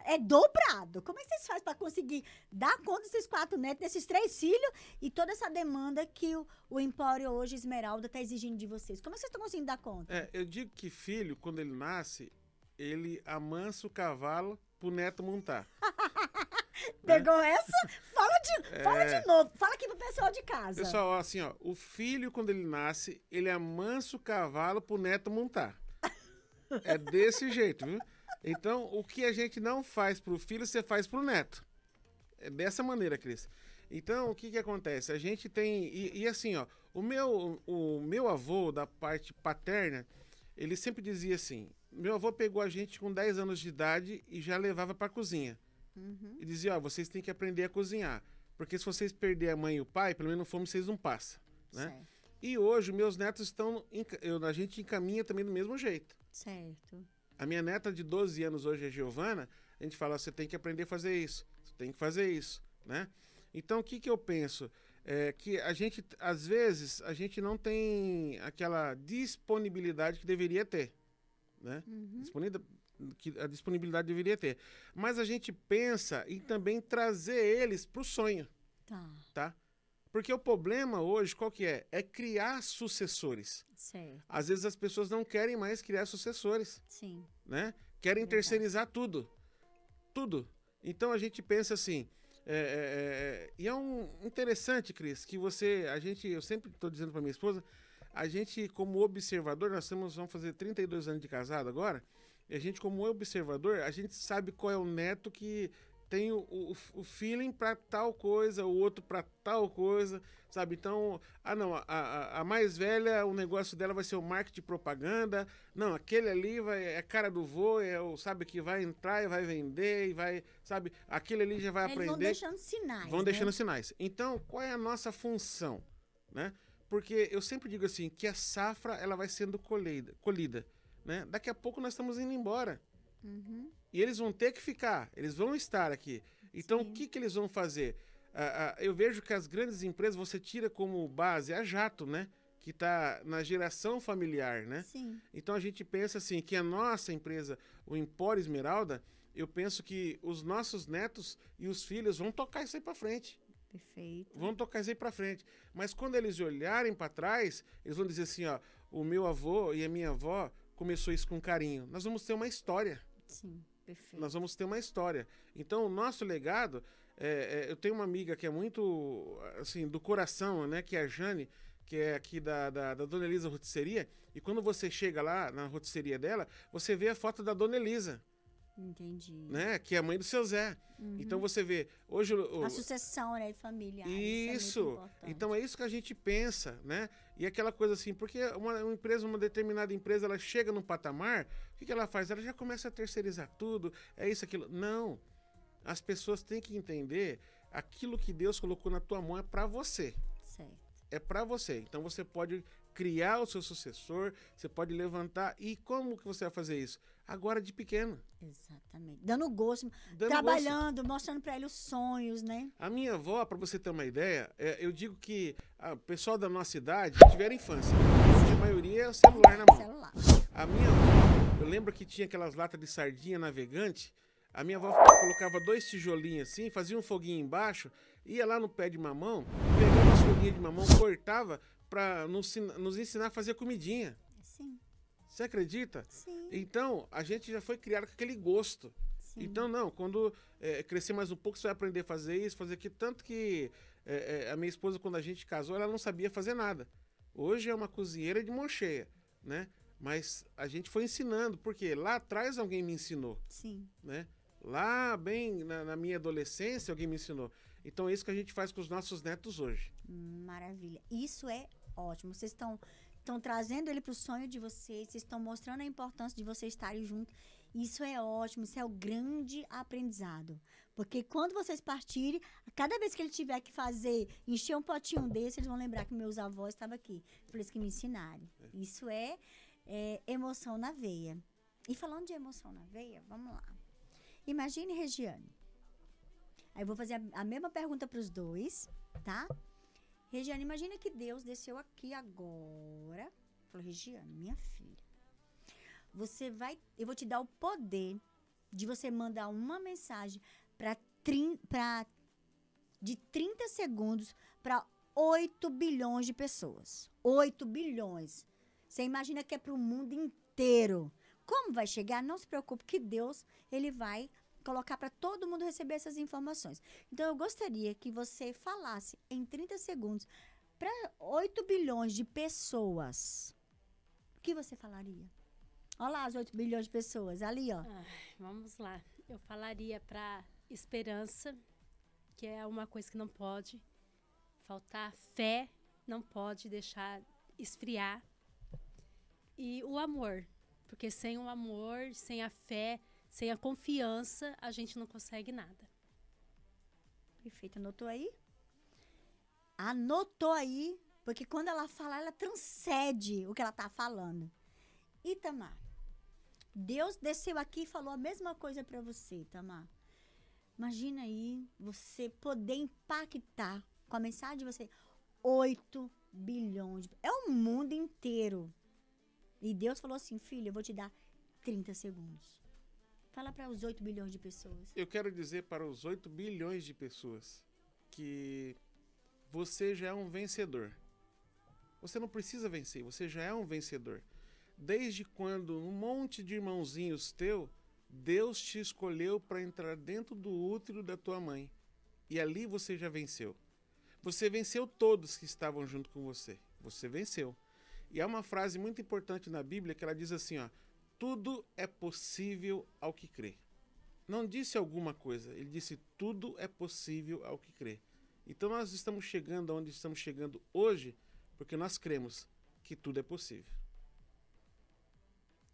é dobrado. Como é que vocês fazem para conseguir dar conta desses 4 netos, desses 3 filhos e toda essa demanda que o Empório hoje, Esmeralda, está exigindo de vocês? Como é que vocês estão conseguindo dar conta? Eu digo que filho, quando ele nasce, ele amansa o cavalo pro neto montar. Pegou essa? Fala de novo. Fala aqui pro pessoal de casa. Pessoal, assim, ó, o filho, quando ele nasce, ele amansa o cavalo pro neto montar. É desse jeito, viu? Então, o que a gente não faz pro filho, você faz pro neto. É dessa maneira, Cris. Então, o que acontece? A gente tem... E assim, ó, o meu avô, da parte paterna, ele sempre dizia assim, meu avô pegou a gente com 10 anos de idade e já levava pra cozinha. E dizia, ó, vocês têm que aprender a cozinhar. Porque se vocês perderem a mãe e o pai, pelo menos fome vocês não passam, né? Certo. E hoje, meus netos estão... a gente encaminha também do mesmo jeito. Certo. A minha neta de 12 anos hoje, a Giovana, a gente fala, você tem que aprender a fazer isso, você tem que fazer isso, né? Então, o que eu penso? É que a gente, às vezes, a gente não tem aquela disponibilidade que deveria ter, né? Que a disponibilidade deveria ter. Mas a gente pensa em também trazer eles para o sonho, tá? Porque o problema hoje, qual que é? É criar sucessores. Certo. Às vezes as pessoas não querem mais criar sucessores. Sim. Né? Querem terceirizar tudo. Tudo. Então a gente pensa assim. E é interessante, Cris, que eu sempre estou dizendo para minha esposa, a gente, como observador, vamos fazer 32 anos de casado agora, e a gente, como observador, a gente sabe qual é o neto que tem o feeling para tal coisa, o outro para tal coisa, sabe? Então, a mais velha, o negócio dela vai ser o marketing de propaganda. Não, aquele ali é a cara do vô, sabe, que vai entrar e vai vender, e vai, sabe? Aquele ali já vai aprender. Vão deixando sinais. Vão deixando sinais. Então, qual é a nossa função, né? Porque eu sempre digo assim, que a safra, ela vai sendo colhida, né? Daqui a pouco nós estamos indo embora. E eles vão ter que ficar, eles vão estar aqui. Então, o que eles vão fazer? Eu vejo que as grandes empresas, você tira como base a Jato, né? Que está na geração familiar, né? Sim. Então, a gente pensa assim, que a nossa empresa, o Empório Esmeralda, eu penso que os nossos netos e os filhos vão tocar isso aí para frente. Perfeito. Vão tocar isso aí para frente. Mas quando eles olharem para trás, eles vão dizer assim, ó, o meu avô e a minha avó começou isso com carinho. Nós vamos ter uma história. Sim, perfeito. Nós vamos ter uma história. Então, o nosso legado... eu tenho uma amiga que é muito, assim, do coração, né? Que é a Jane, que é aqui da Dona Elisa Rotisseria. E quando você chega lá na rotisseria dela, você vê a foto da Dona Elisa. Entendi. Né? Que é a mãe do seu Zé. Então, você vê... Hoje, a sucessão, né, familiar. Isso. É muito importante. Então, é isso que a gente pensa, né? E aquela coisa assim, porque uma determinada empresa, ela chega num patamar, o que ela faz? Ela já começa a terceirizar tudo, é isso, aquilo. Não. As pessoas têm que entender aquilo que Deus colocou na tua mão é para você. Certo. É para você. Então você pode criar o seu sucessor, você pode levantar. E como que você vai fazer isso? Agora de pequeno. Exatamente. Dando gosto, trabalhando, mostrando para ele os sonhos, né? A minha avó, para você ter uma ideia, eu digo que o pessoal da nossa idade tiveram infância. A maioria é o celular na mão. Celular. A minha avó, eu lembro que tinha aquelas latas de sardinha navegante. A minha avó colocava 2 tijolinhos assim, fazia um foguinho embaixo, ia lá no pé de mamão, pegava as folhinhas de mamão, cortava para nos ensinar a fazer comidinha. Sim. Você acredita? Sim. Então, a gente já foi criado com aquele gosto. Sim. Então, não, quando crescer mais um pouco, você vai aprender a fazer isso, fazer aquilo. Tanto que a minha esposa, quando a gente casou, ela não sabia fazer nada. Hoje é uma cozinheira de mão cheia, né? Mas a gente foi ensinando, porque lá atrás alguém me ensinou. Sim. Né? Lá, bem, na minha adolescência, alguém me ensinou. Então, é isso que a gente faz com os nossos netos hoje. Maravilha. Isso é ótimo. Vocês estão trazendo ele para o sonho de vocês, vocês estão mostrando a importância de vocês estarem juntos. Isso é ótimo, isso é o grande aprendizado. Porque quando vocês partirem, cada vez que ele tiver que encher um potinho desse, eles vão lembrar que meus avós estavam aqui. Por isso que me ensinaram. Isso é emoção na veia. E falando de emoção na veia, vamos lá. Imagine Regiane. Aí eu vou fazer a mesma pergunta para os dois, tá? Regiane, imagina que Deus desceu aqui agora Falou, Regiane, minha filha, eu vou te dar o poder de você mandar uma mensagem de 30 segundos para 8 bilhões de pessoas. 8 bilhões. Você imagina que é para o mundo inteiro. Como vai chegar? Não se preocupe que Deus, ele vai colocar para todo mundo receber essas informações. Então, eu gostaria que você falasse em 30 segundos para 8 bilhões de pessoas. O que você falaria? Olha lá as 8 bilhões de pessoas, ali, ó. Vamos lá. Eu falaria para esperança, que é uma coisa que não pode faltar. Fé, não pode deixar esfriar. E o amor, porque sem o amor, sem a fé, sem a confiança, a gente não consegue nada. Perfeito, anotou aí? Anotou aí, porque quando ela fala, ela transcende o que ela está falando. Itamar, Deus desceu aqui e falou a mesma coisa para você, Itamar. Imagina aí você poder impactar com a mensagem de você 8 bilhões. É o mundo inteiro. E Deus falou assim, filho, eu vou te dar 30 segundos. Fala para os 8 bilhões de pessoas. Eu quero dizer para os 8 bilhões de pessoas que você já é um vencedor. Você não precisa vencer, você já é um vencedor. Desde quando um monte de irmãozinhos teu, Deus te escolheu para entrar dentro do útero da tua mãe. E ali você já venceu. Você venceu todos que estavam junto com você. Você venceu. E há uma frase muito importante na Bíblia que ela diz assim, ó, tudo é possível ao que crê. Não disse alguma coisa, ele disse tudo é possível ao que crê. Então nós estamos chegando aonde estamos chegando hoje, porque nós cremos que tudo é possível.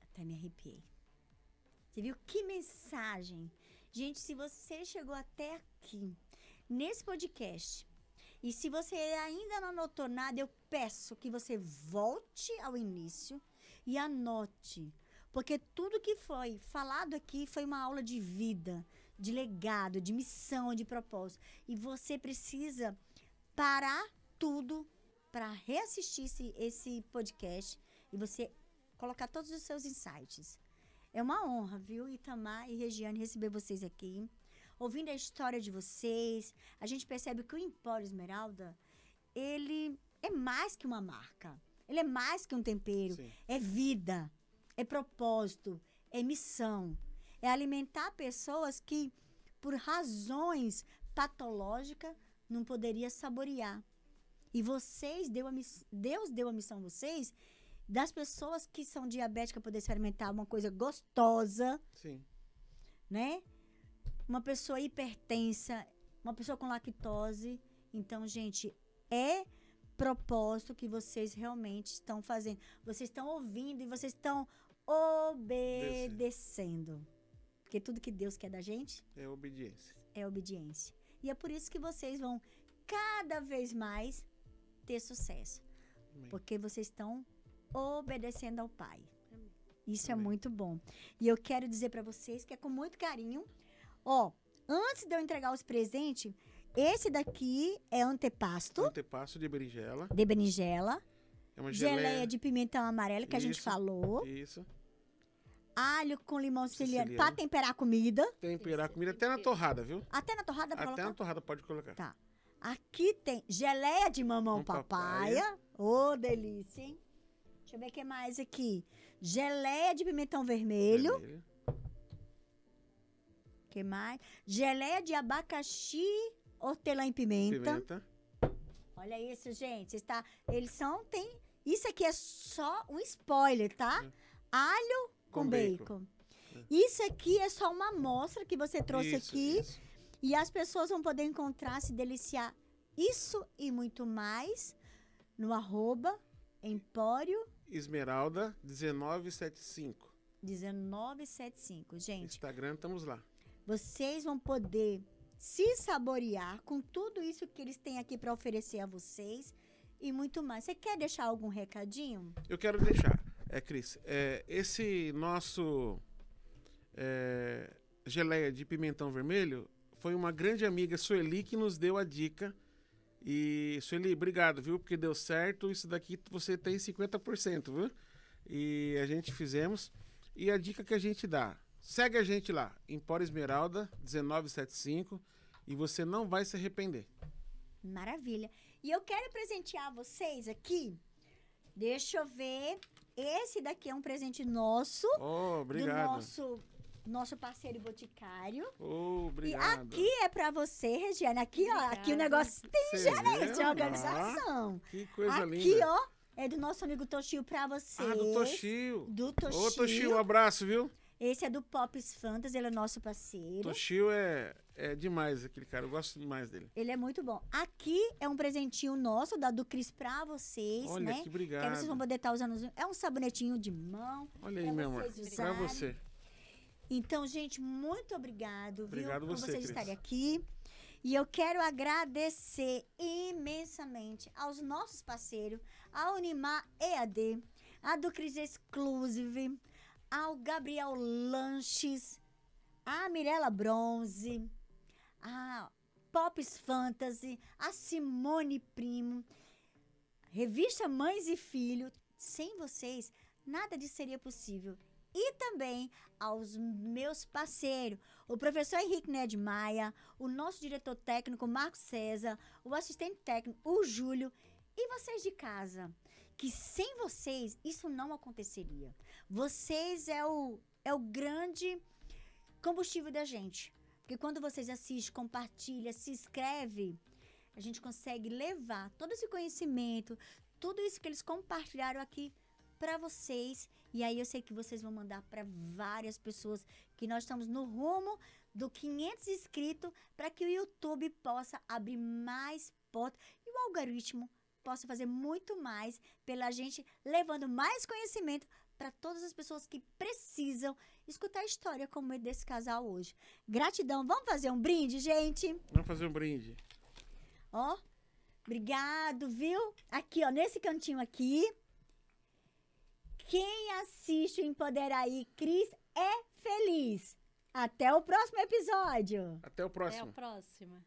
Até me arrepiei. Você viu que mensagem? Gente, se você chegou até aqui, nesse podcast, e se você ainda não anotou nada, eu peço que você volte ao início e anote. Porque tudo que foi falado aqui foi uma aula de vida, de legado, de missão, de propósito. E você precisa parar tudo para reassistir esse podcast e você colocar todos os seus insights. É uma honra, viu, Itamar e Regiane, receber vocês aqui. Ouvindo a história de vocês, a gente percebe que o Empório Esmeralda, ele é mais que uma marca. Ele é mais que um tempero. Sim. É vida, é propósito, é missão. É alimentar pessoas que, por razões patológicas, não poderia saborear. E Deus deu a missão a vocês das pessoas que são diabéticas poder experimentar uma coisa gostosa. Sim. Né? Uma pessoa hipertensa, uma pessoa com lactose. Então, gente, é propósito que vocês realmente estão fazendo. Vocês estão ouvindo e vocês estão obedecendo. Porque tudo que Deus quer da gente é obediência. É obediência. E é por isso que vocês vão cada vez mais ter sucesso. Amém. Porque vocês estão obedecendo ao Pai. Amém. Isso Amém. é muito bom. E eu quero dizer para vocês que é com muito carinho. Ó, antes de eu entregar os presentes, esse daqui é antepasto. Antepasto de berinjela. De berinjela. É uma Geleia de pimentão amarelo, que a gente falou. Isso. Alho com limão siciliano Siciliano. para temperar a comida. Temperar a comida até na torrada, viu? Até na torrada pra Até colocar. na torrada pode colocar. Tá. Aqui tem geleia de mamão papaya. Ô, delícia, hein? Deixa eu ver o que mais aqui. Geleia de pimentão vermelho. O que mais? Geleia de abacaxi, hortelã e pimenta. Olha isso, gente. Isso aqui é só um spoiler, tá? Alho com bacon. Isso aqui é só uma amostra que você trouxe aqui. Isso. E as pessoas vão poder encontrar, se deliciar. Isso e muito mais no @Empório Esmeralda 1975. 1975, gente. Instagram, estamos lá. Vocês vão poder se saborear com tudo isso que eles têm aqui para oferecer a vocês e muito mais. Você quer deixar algum recadinho? Eu quero deixar, Cris, esse nosso geleia de pimentão vermelho foi uma grande amiga, Sueli, que nos deu a dica E, Sueli, obrigado, viu? Porque deu certo. Isso daqui você tem 50%, viu? E a gente fizemos. E a dica que a gente dá, segue a gente lá, Empório Esmeralda, 1975, e você não vai se arrepender. Maravilha. E eu quero presentear vocês aqui. Deixa eu ver. Esse daqui é um presente nosso. Oh, obrigado. Do nosso parceiro boticário. Oh, obrigado. E aqui é pra você, Regiane. Aqui, ó. Aqui o negócio tem Você gerente, viu? organização. Que coisa Aqui, linda. ó, é do nosso amigo Toshio pra você. Ah, do Toshio. Do Toshio. Ô, Toshio, um abraço, viu? Esse é do Pops Fantasy, ele é nosso parceiro. Toshio é demais, aquele cara. Eu gosto demais dele. Ele é muito bom. Aqui é um presentinho nosso, do Cris pra vocês, Olha, né? que obrigado. Que aí vocês vão poder estar usando. É um sabonetinho de mão. Olha aí, pra meu amor. vocês Pra usarem. você. Então, gente, muito obrigado, Obrigado viu? Por você, vocês Cris. estarem aqui. E eu quero agradecer imensamente aos nossos parceiros, a Unimar EAD, a do Cris Exclusive, ao Gabriel Lanches, a Mirella Bronze, a Pops Fantasy, a Simone Primo, revista Mães e Filho. Sem vocês, nada disso seria possível. E também aos meus parceiros, o professor Henrique Ned Maia, o nosso diretor técnico, Marcos César, o assistente técnico, o Júlio, e vocês de casa, que sem vocês isso não aconteceria. Vocês é o grande combustível da gente. Porque quando vocês assistem, compartilham, se inscrevem, a gente consegue levar todo esse conhecimento, tudo isso que eles compartilharam aqui para vocês. E aí eu sei que vocês vão mandar para várias pessoas, que nós estamos no rumo do 500 inscritos, para que o YouTube possa abrir mais portas e o algoritmo possa fazer muito mais pela gente, levando mais conhecimento para todas as pessoas que precisam escutar a história como é desse casal hoje. Gratidão. Vamos fazer um brinde, gente? Vamos fazer um brinde. Ó, obrigado, viu? Aqui, ó, nesse cantinho aqui. Quem assiste o Empoderaí Cris é feliz. Até o próximo episódio. Até o próximo. Até a próxima.